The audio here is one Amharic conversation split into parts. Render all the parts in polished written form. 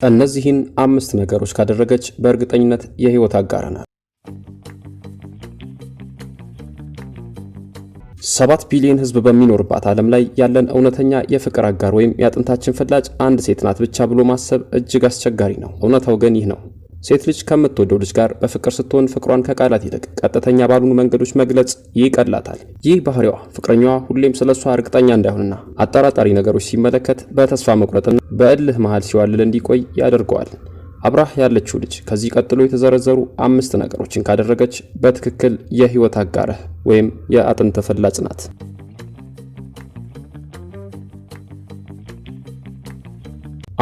እነዚህን 5 ነገሮች ካደረገች በእርግጠኝነት የህይወት አጋር ናት። 7 ቢሊዮን ህዝብ በሚኖርባት ዓለም ላይ ያለን እውነተኛ የፍቅር አጋር ወይም ያጥንታችን ፍላጭ አንድ ሴት ናት ብቻ ብሎ ማሰብ እጅግ አስቸጋሪ ነው። እውነታው ግን ይህ ነው። ሴት ልጅ ከምትወደው ልጅ ጋር በፍቅር ስትሆን ፍቅሯን ከቃላት ይልቅ ቀጥተኛ ባሉን መንገዶች መግለጽ ይቀላታል። ይህ ባህሪዋ ፍቅረኛዋ ሁሌም ስለሷ እርግጠኛ እንዳይሆንና አጠራጣሪ ነገሮች ሲመለከት በተስፋ መቁረጥና በእልህ መሃል ሲዋልል እንዲቆይ ያደርገዋል። አብራህ ያለችው ልጅ ከዚህ ቀጥሎ የተዘረዘሩ 5 ነገሮችን ካደረገች በትክክል የህይወት አጋርህ ወይም የአጥንት ፍላጭ ናት።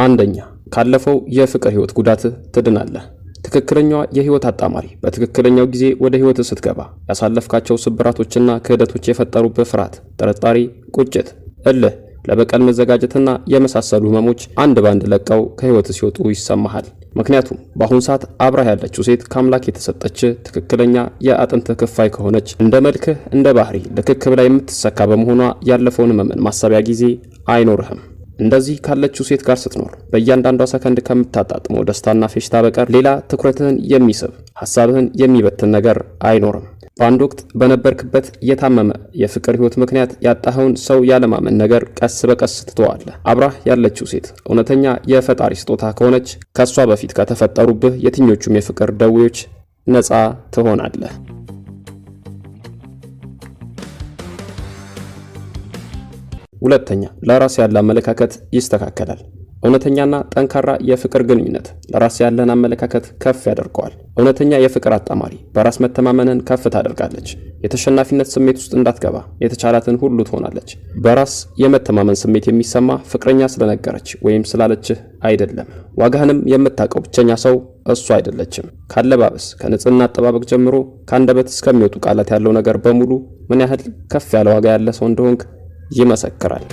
አንደኛ፣ ካለፈው የፍቅር ህይወት ጉዳት ትድናለህ። ትክክለኛዋ የህይወት አጣማሪ በትክክለኛው ጊዜ ወደ ህይወት ስትገባ ያሳለፍካቸው ስብራቶችና ክህደቶች የፈጠሩብህ ፍርሃት፣ ጥርጣሬ፣ ቁጭት፣ እልህ፣ ለበቀል መዘጋጀትና የመሳሰሉ ህመሞች አንድ ባንድ ለቀው ከህይወት ሲወጡ ይሰማሃል። ምክንያቱም በአሁን ሰዓት አብራህ ያለችው ሴት ከአምላክ የተሰጠች ትክክለኛ የአጥንት ክፋይ ከሆነች እንደ መልክህ እንደ ባህሪ ልክክ ብላ የምትሰካ በመሆኗ ያለፈውን ህመምን ማሰቢያ ጊዜ አይኖርህም። እንደዚህ ካለችው ሴት ጋር ስትኖር በእያንዳንዷ ሰከንድ ከምታጣጥመው ደስታና ፌሽታ በቀር ሌላ ትኩረትህን የሚስብ ሐሳብህን የሚበትን ነገር አይኖርም። በአንድ ወቅት በነበርክበት የታመመ የፍቅር ህይወት ምክንያት ያጣኸውን ሰው ያለማመን ነገር ቀስ በቀስ ትተዋለህ። አብራህ ያለችው ሴት እውነተኛ የፈጣሪ ስጦታ ከሆነች ከሷ በፊት ከተፈጠሩብህ የትኞቹም የፍቅር ደዌዎች ነፃ ትሆናለህ። ሁለተኛ፣ ለራስ ያለ አመለካከት ይስተካከላል። እውነተኛና ጠንካራ የፍቅር ግንኙነት ለራስ ያለን አመለካከት ከፍ ያደርገዋል። እውነተኛ የፍቅር አጣማሪ በራስ መተማመንን ከፍ ታደርጋለች። የተሸናፊነት ስሜት ውስጥ እንዳትገባ የተቻላትን ሁሉ ትሆናለች። በራስ የመተማመን ስሜት የሚሰማ ፍቅረኛ ስለነገረች ወይም ስላለችህ አይደለም። ዋጋህንም የምታውቀው ብቸኛ ሰው እሱ አይደለችም። ካለባበስ፣ ከንጽህና አጠባበቅ ጀምሮ ከአንደበት እስከሚወጡ ቃላት ያለው ነገር በሙሉ ምን ያህል ከፍ ያለ ዋጋ ያለ ሰው እንደሆንክ ይመሰክራል።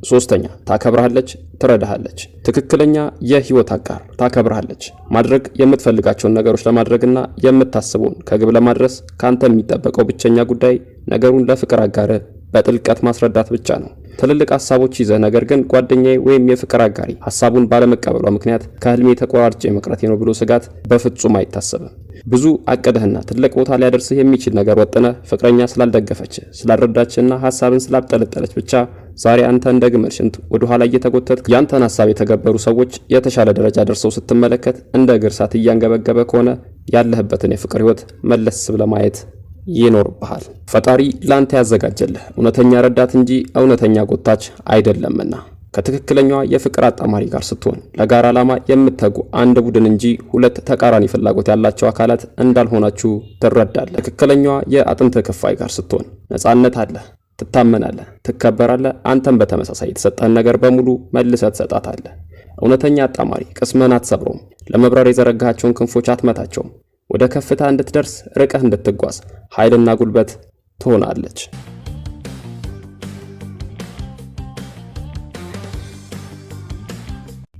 ሶስተኛ፣ ታከብራለች፣ ትረዳሃለች። ትክክለኛ የህይወት አጋር ታከብራለች። ማድረግ የምትፈልጋቸውን ነገሮች ለማድረግና የምታስበውን ከግብ ለማድረስ ካንተ የሚጠበቀው ብቸኛ ጉዳይ ነገሩን ለፍቅር አጋር በጥልቀት ማስረዳት ብቻ ነው። ትልልቅ ሐሳቦች ይዘህ ነገር ግን ጓደኛዬ ወይም የፍቅር አጋሪ ሐሳቡን ባለመቀበሏ ምክንያት ከህልሜ ተቆራርጬ መቅረቴ ነው ብሎ ስጋት በፍጹም አይታሰብም። ብዙ አቀደህና ትልቅ ቦታ ሊያደርስህ የሚችል ነገር ወጥነህ ፍቅረኛ ስላልደገፈች ስላልረዳችና ሐሳብን ስላብጠለጠለች ብቻ ዛሬ አንተ እንደ ግመል ሽንት ወደ ኋላ እየተጎተትክ ያንተን ሐሳብ የተገበሩ ሰዎች የተሻለ ደረጃ ደርሰው ስትመለከት እንደ እግር እሳት እያንገበገበ ከሆነ ያለህበትን የፍቅር ህይወት መለስ ብለህ ማየት ይኖርብሃል። ፈጣሪ ላንተ ያዘጋጀልህ እውነተኛ ረዳት እንጂ እውነተኛ ጎታች አይደለምና ከትክክለኛዋ የፍቅር አጣማሪ ጋር ስትሆን ለጋራ ዓላማ የምትተጉ አንድ ቡድን እንጂ ሁለት ተቃራኒ ፍላጎት ያላቸው አካላት እንዳልሆናችሁ ትረዳለህ። ትክክለኛዋ የአጥንት ክፋይ ጋር ስትሆን ነፃነት አለ፣ ትታመናለህ፣ ትከበራለህ። አንተም በተመሳሳይ የተሰጠህን ነገር በሙሉ መልሰህ ትሰጣታለህ። እውነተኛ አጣማሪ ቅስምህን አትሰብረውም። ለመብረር የዘረጋቸውን ክንፎች አትመታቸውም። ወደ ከፍታ እንድትደርስ ርቀህ እንድትጓዝ ኃይልና ጉልበት ትሆናለች።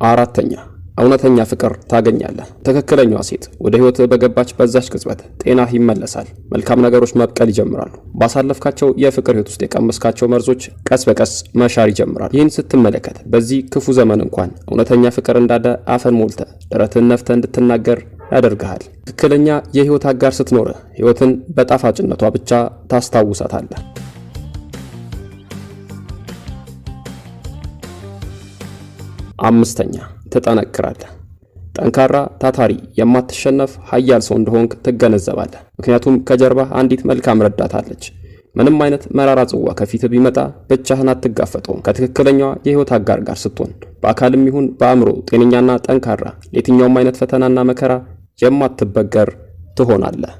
አራተኛ፣ እውነተኛ ፍቅር ታገኛለህ። ትክክለኛዋ ሴት ወደ ህይወትህ በገባች በዛች ቅጽበት ጤናህ ይመለሳል። መልካም ነገሮች መብቀል ይጀምራሉ። ባሳለፍካቸው የፍቅር ህይወት ውስጥ የቀመስካቸው መርዞች ቀስ በቀስ መሻር ይጀምራሉ። ይህን ስትመለከት በዚህ ክፉ ዘመን እንኳን እውነተኛ ፍቅር እንዳለ አፈን ሞልተህ ደረትህን ነፍተህ እንድትናገር ያደርግሃል። ትክክለኛ የህይወት አጋር ስትኖርህ ህይወትን በጣፋጭነቷ ብቻ ታስታውሳታለህ። አምስተኛ፣ ትጠነክራለህ። ጠንካራ፣ ታታሪ፣ የማትሸነፍ ኃያል ሰው እንደሆንክ ትገነዘባለህ። ምክንያቱም ከጀርባህ አንዲት መልካም ረዳት አለች። ምንም አይነት መራራ ጽዋ ከፊትህ ቢመጣ ብቻህን አትጋፈጠውም። ከትክክለኛዋ የህይወት አጋር ጋር ስትሆን በአካልም ይሁን በአእምሮ ጤነኛና ጠንካራ፣ ለየትኛውም አይነት ፈተናና መከራ የማትበገር ትሆናለህ።